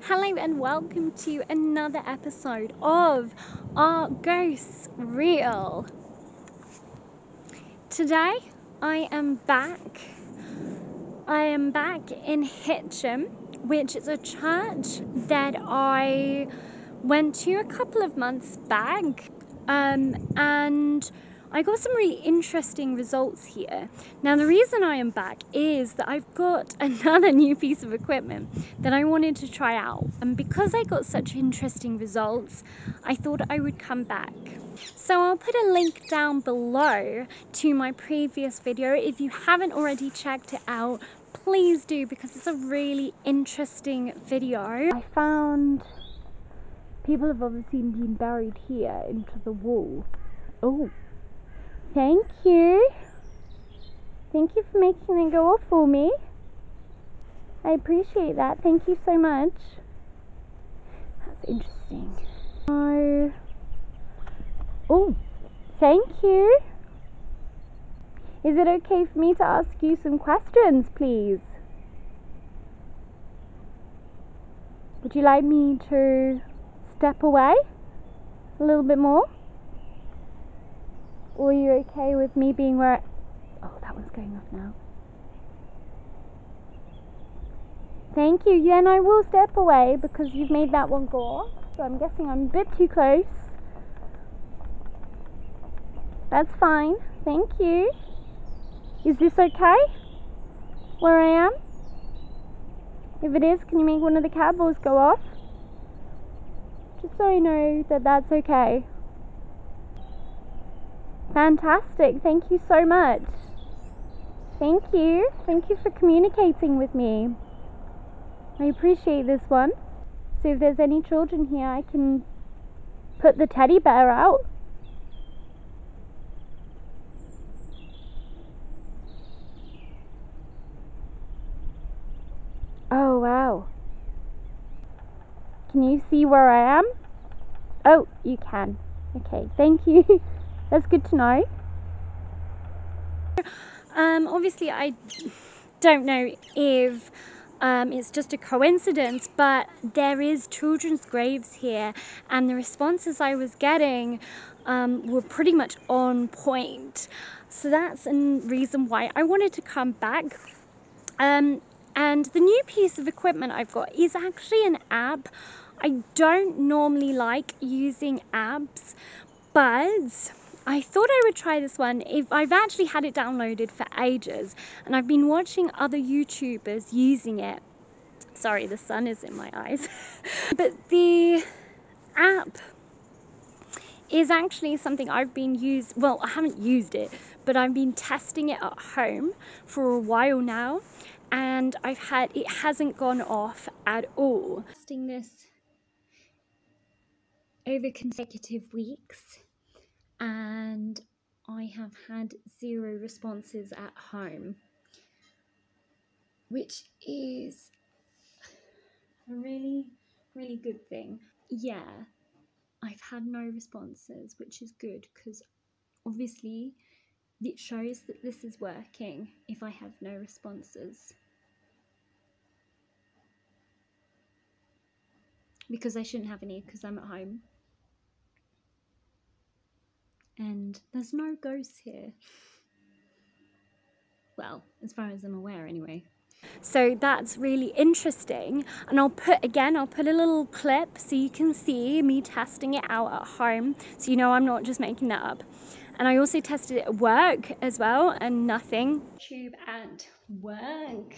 Hello and welcome to another episode of Are Ghosts Real? Today I am back in Hitcham, which is a church that I went to a couple of months back, and I got some really interesting results here. Now the reason I am back is that I've got another new piece of equipment that I wanted to try out, and because I got such interesting results I thought I would come back. So I'll put a link down below to my previous video. If you haven't already checked it out, please do, because it's a really interesting video. I found people have obviously been buried here into the wall. Oh, thank you. Thank you for making it go off for me. I appreciate that. Thank you so much. That's interesting. Oh, thank you. Is it okay for me to ask you some questions, please? Would you like me to step away a little bit more? Or are you okay with me being where Oh, that one's going off now. Thank you. Yeah, and I will step away because you've made that one go off. So I'm guessing I'm a bit too close. That's fine. Thank you. Is this okay? Where I am? If it is, can you make one of the cowboys go off? Just so I know that that's okay. Fantastic. Thank you so much. Thank you. Thank you for communicating with me. I appreciate this one. So if there's any children here, I can put the teddy bear out. Oh, wow. Can you see where I am? Oh, you can. Okay, thank you. That's good to know. Obviously I don't know if it's just a coincidence, but there is children's graves here, and the responses I was getting were pretty much on point. So that's a reason why I wanted to come back. And the new piece of equipment I've got is actually an app. I don't normally like using apps, but I thought I would try this one. I've actually had it downloaded for ages, and I've been watching other YouTubers using it. Sorry, the sun is in my eyes. But the app is actually something I've been well, I haven't used it, but I've been testing it at home for a while now, and it hasn't gone off at all. Testing this over consecutive weeks, and I have had 0 responses at home, which is a really, really good thing. Yeah, I've had no responses, which is good, because obviously it shows that this is working if I have no responses, because I shouldn't have any because I'm at home and there's no ghosts here. Well, as far as I'm aware anyway. So that's really interesting, and I'll put a little clip so you can see me testing it out at home, so you know I'm not just making that up. And I also tested it at work as well, and nothing. Tube at work.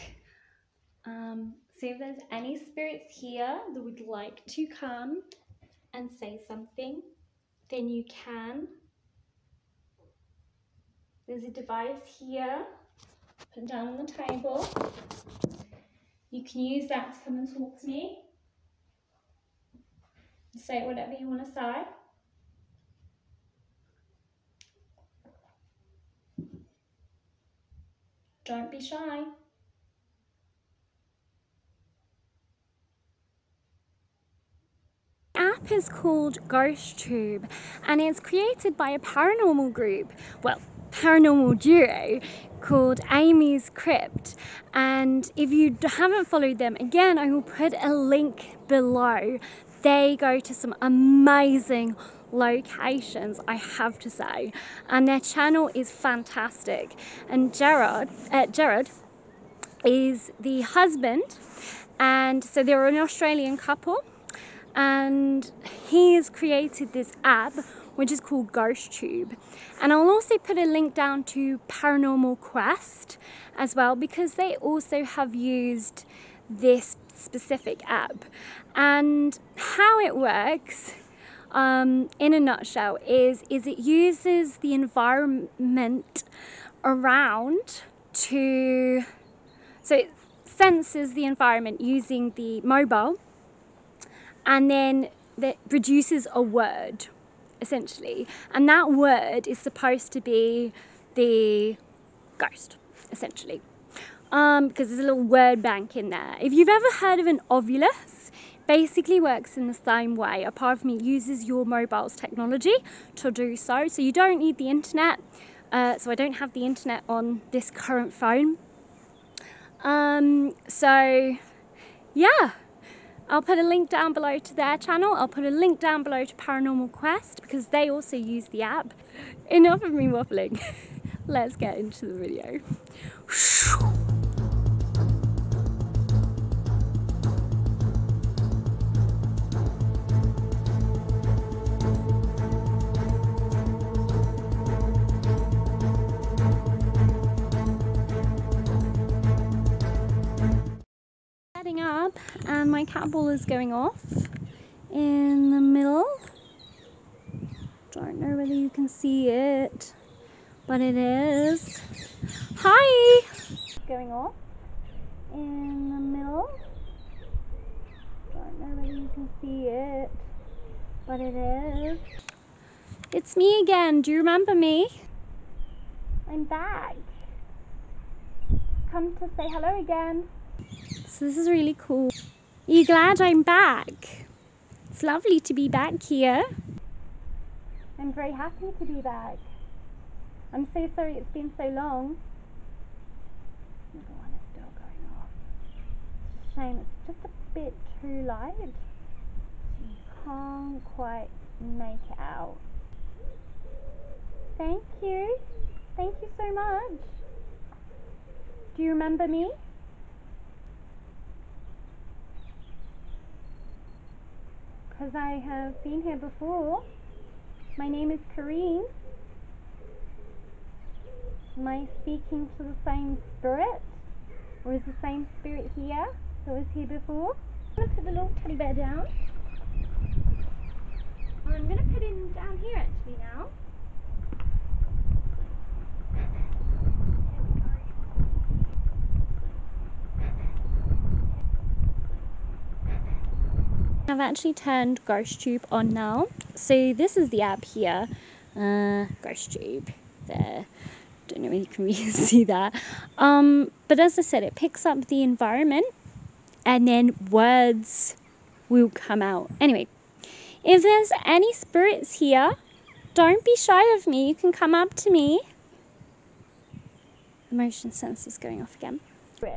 See if there's any spirits here that would like to come and say something, then you can. There's a device here, put down on the table. You can use that to come and talk to me. Say whatever you want to say. Don't be shy. The app is called GhostTube, and it's created by a paranormal group. Well, paranormal duo called Amy's Crypt, and if you haven't followed them, again, I will put a link below. They go to some amazing locations, I have to say, and their channel is fantastic. And Jared is the husband, and so they're an Australian couple, and he has created this app which is called GhostTube, and I'll also put a link down to Paranormal Quest as well, because they also have used this specific app. And how it works, in a nutshell, is it uses the environment around to, so it senses the environment using the mobile, and then that produces a word, essentially, and that word is supposed to be the ghost, essentially, because there's a little word bank in there. If you've ever heard of an ovulus, basically works in the same way, apart from it uses your mobile's technology to do so. So you don't need the internet. So I don't have the internet on this current phone. So yeah, I'll put a link down below to their channel. I'll put a link down below to Paranormal Quest, because they also use the app. Enough of me waffling. Let's get into the video. Setting up, and my cat ball is going off in the middle. Don't know whether you can see it, but it is. Hi! Going off in the middle. Don't know whether you can see it, but it is. It's me again. Do you remember me? I'm back. Come to say hello again. So this is really cool. Are you glad I'm back? It's lovely to be back here. I'm very happy to be back. I'm so sorry it's been so long. Another one is still going off. It's a shame, it's just a bit too light. You can't quite make it out. Thank you. Thank you so much. Do you remember me? Because I have been here before. My name is Kareen. Am I speaking to the same spirit? Or is the same spirit here that was here before? I'm going to put the little teddy bear down. Or I'm going to put him down here actually now. I've actually turned GhostTube on now. So this is the app here, GhostTube. There, don't know if you can really see that. But as I said, it picks up the environment, and then words will come out. Anyway, if there's any spirits here, don't be shy of me. You can come up to me. The motion sensor is going off again. So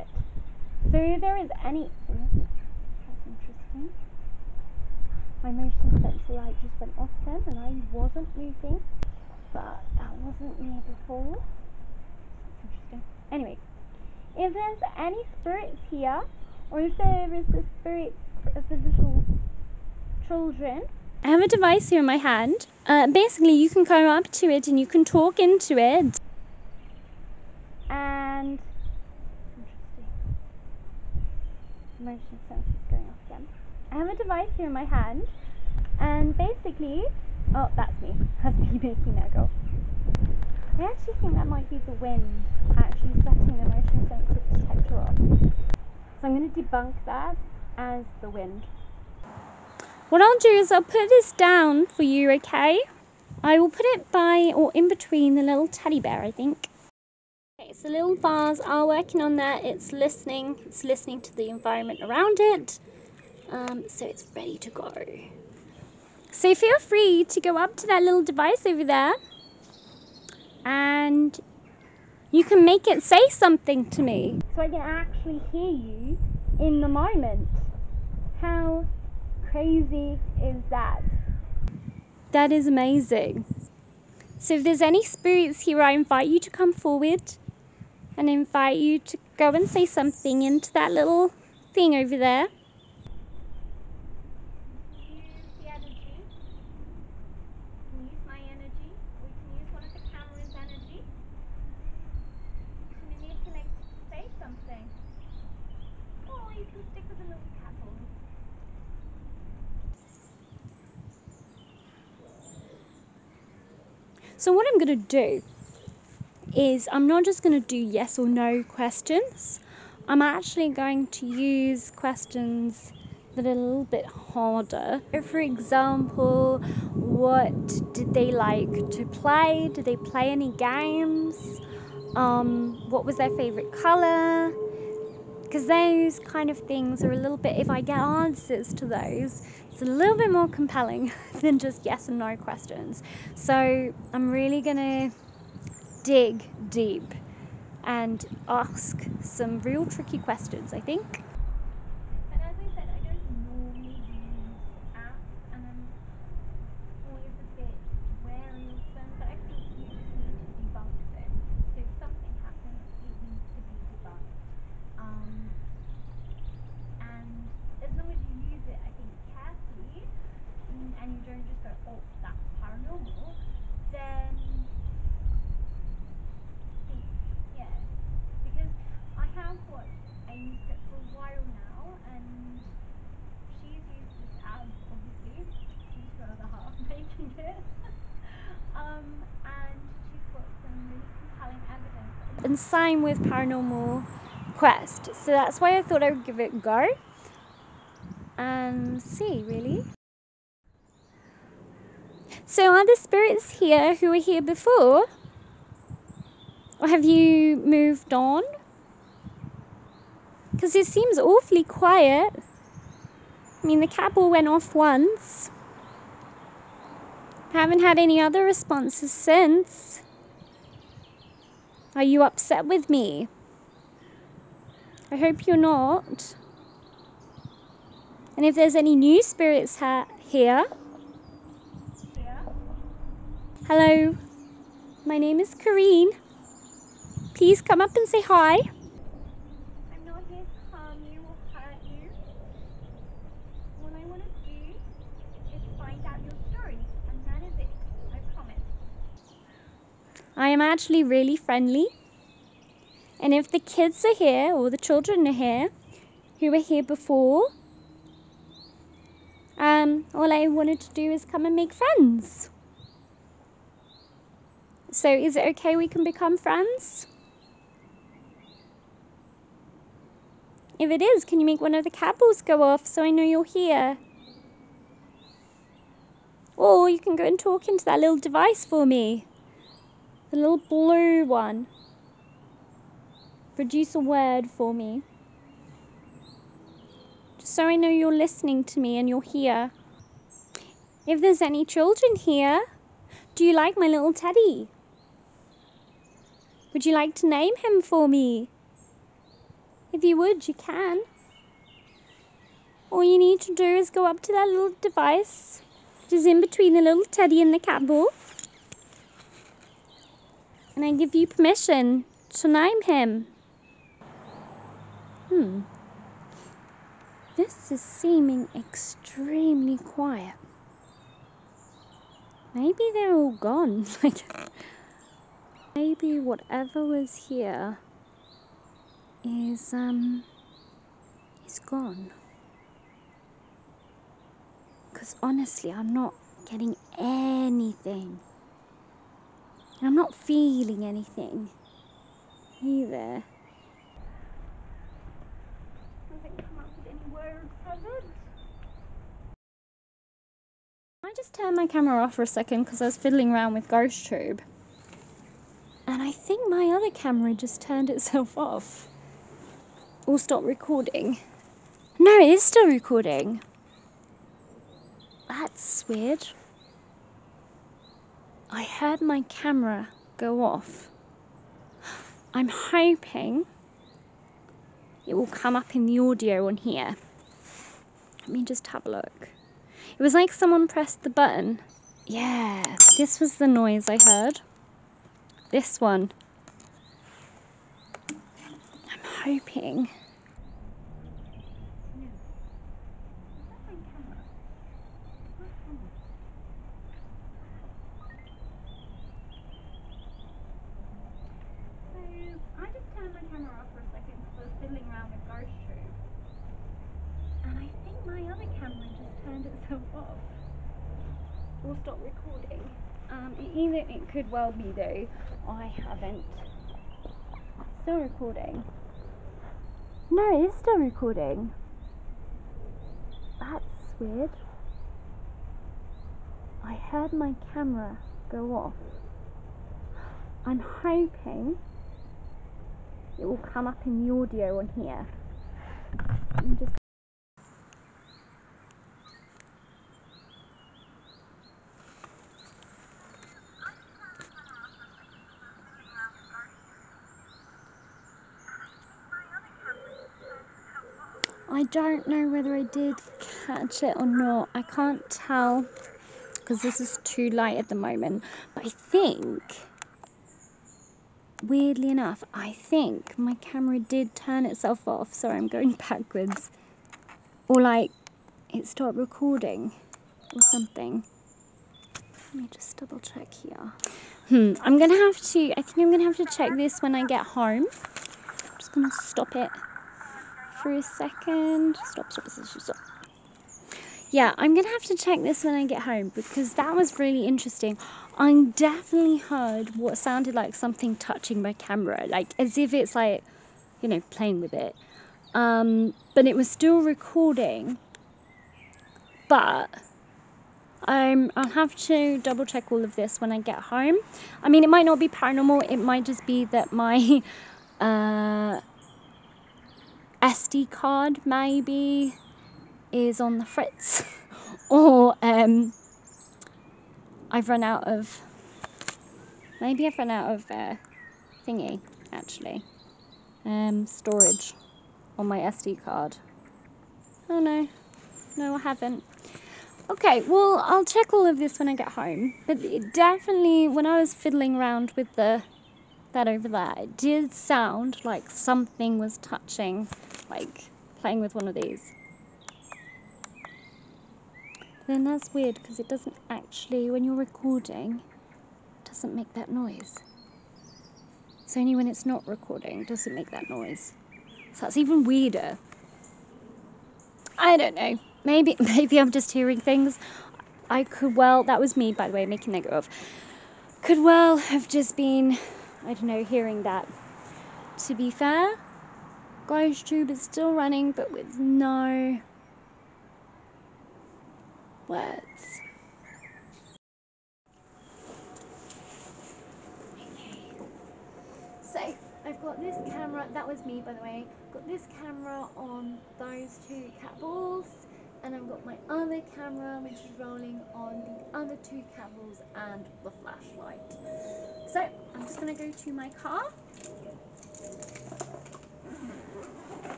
if there is any... That's interesting. My motion sensor light just went off then, and I wasn't moving, but that wasn't me before. That's interesting. Anyway, if there's any spirits here, or if there is the spirit of the little children, I have a device here in my hand. Basically, you can come up to it and you can talk into it. And interesting. Motion sensor is going off again. I have a device here in my hand, and basically, oh, that's me making that go. I actually think that might be the wind actually setting the motion sensor detector off. So I'm going to debunk that as the wind. What I'll do is I'll put this down for you, okay? I will put it by or in between the little teddy bear, I think. Okay, so little bars are working on that. It's listening to the environment around it. So it's ready to go. So feel free to go up to that little device over there and you can make it say something to me. So I can actually hear you in the moment. How crazy is that? That is amazing. So if there's any spirits here, I invite you to come forward and invite you to go and say something into that little thing over there. Use the energy. You can use my energy, or you can use one of the camera's energy to manipulate it to say something. Or you can stick with a little pebble. So what I'm going to do is I'm not just going to do yes or no questions. I'm actually going to use questions that are a little bit harder. For example, what did they like to play? Did they play any games? What was their favorite color? Because those kind of things are a little bit, if I get answers to those, it's a little bit more compelling than just yes and no questions. So I'm really gonna dig deep and ask some real tricky questions, I think. And as I said, I don't normally use apps, and I'm always a bit wary of them, but I think you just need to debunk them. So if something happens, it needs to be debunked. And as long as you use it, I think, carefully, and you don't just go, oh, that's paranormal, then yeah, because I have watched Amy's script for a while now, and she's used this ad, obviously, she's her other half making it, and she's got some really compelling evidence. And same with Paranormal Quest, so that's why I thought I would give it a go and see, really. So are there spirits here who were here before? Or have you moved on? Because it seems awfully quiet. I mean, the cat ball went off once. Haven't had any other responses since. Are you upset with me? I hope you're not. And if there's any new spirits here. Hello, my name is Kareen. Please come up and say hi. I'm not here to harm you or hurt you. All I want to do is find out your story, and that is it. I promise. I am actually really friendly. And if the kids are here, or the children are here, who were here before, all I wanted to do is come and make friends. So is it okay we can become friends? If it is, can you make one of the cat balls go off so I know you're here? Or you can go and talk into that little device for me. The little blue one. Produce a word for me. Just so I know you're listening to me and you're here. If there's any children here, do you like my little teddy? Would you like to name him for me? If you would, you can. All you need to do is go up to that little device, which is in between the little teddy and the cat ball. And I give you permission to name him. This is seeming extremely quiet. Maybe they're all gone. Maybe whatever was here is gone. Because honestly, I'm not getting anything. I'm not feeling anything either. Doesn't come up with any words, has it? I just turned my camera off for a second because I was fiddling around with GhostTube. And I think my other camera just turned itself off. Or stopped recording. No, it is still recording. That's weird. I heard my camera go off. I'm hoping it will come up in the audio on here. Let me just have a look. It was like someone pressed the button. Yeah, this was the noise I heard. This one. I'm hoping. I just turned my camera off for a second because I was fiddling around with GhostTube. And I think my other camera just turned itself off. Or stopped recording. It could well be though. I haven't. Still recording. No, it's still recording. That's weird. I heard my camera go off. I'm hoping it will come up in the audio on here. Let me just I don't know whether I did catch it or not. I can't tell because this is too light at the moment. But I think, weirdly enough, I think my camera did turn itself off. Sorry, I'm going backwards. Or like it stopped recording or something. Let me just double check here. I think I'm gonna have to check this when I get home. I'm just gonna stop it for a second. Stop. Yeah, I'm gonna have to check this when I get home because that was really interesting. I definitely heard what sounded like something touching my camera, like as if it's like, you know, playing with it. But it was still recording. But I'll have to double check all of this when I get home. I mean, it might not be paranormal. It might just be that my SD card maybe is on the fritz. Or I've run out of thingy, actually. Storage on my SD card. Oh no, I haven't. Okay, well, I'll check all of this when I get home. But it definitely, when I was fiddling around with that over there, it did sound like something was touching, like playing with one of these. Then that's weird because it doesn't actually, when you're recording, it doesn't make that noise. It's only when it's not recording does it make that noise. So that's even weirder. I don't know. Maybe I'm just hearing things. I could well, that was me by the way, making that go off. Could well have just been, I don't know, hearing that. To be fair, GhostTube is still running but with no words. So I've got this camera, that was me by the way, got this camera on those two cat balls, and I've got my other camera which is rolling on the other two cat balls and the flashlight. So I'm just going to go to my car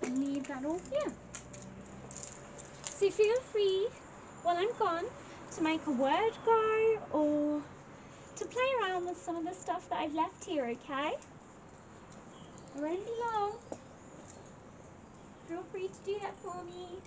and leave that all here. So feel free while I'm gone to make a word go or to play around with some of the stuff that I've left here, okay? It won't be long. Feel free to do that for me.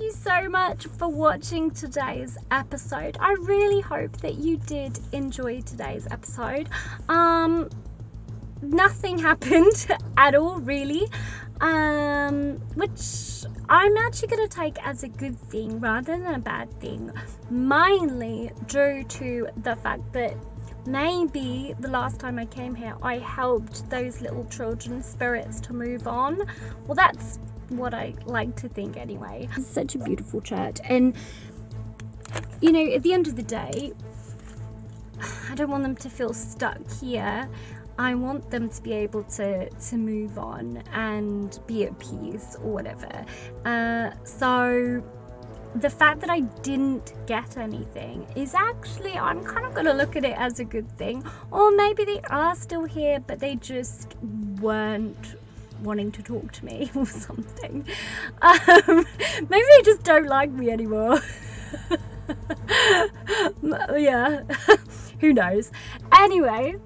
you so much for watching today's episode. I really hope that you did enjoy today's episode. Nothing happened at all, really, which I'm actually going to take as a good thing rather than a bad thing, mainly due to the fact that maybe the last time I came here I helped those little children's spirits to move on. Well, that's what I like to think anyway. It's such a beautiful church, and you know, at the end of the day, I don't want them to feel stuck here. I want them to be able to move on and be at peace or whatever. So the fact that I didn't get anything is actually, I'm kind of going to look at it as a good thing. Or maybe they are still here, but they just weren't wanting to talk to me or something. Maybe they just don't like me anymore. Yeah, who knows. Anyway,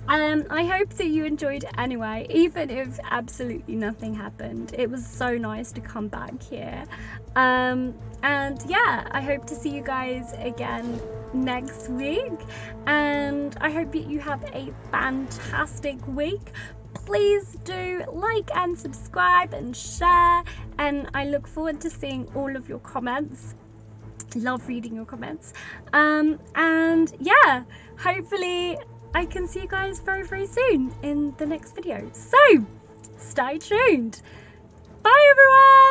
I hope that you enjoyed it anyway, even if absolutely nothing happened. It was so nice to come back here. And yeah, I hope to see you guys again next week, and I hope that you have a fantastic week. Please do like and subscribe and share, and I look forward to seeing all of your comments. Love reading your comments. And yeah, hopefully I can see you guys very, very soon in the next video. So stay tuned. Bye everyone.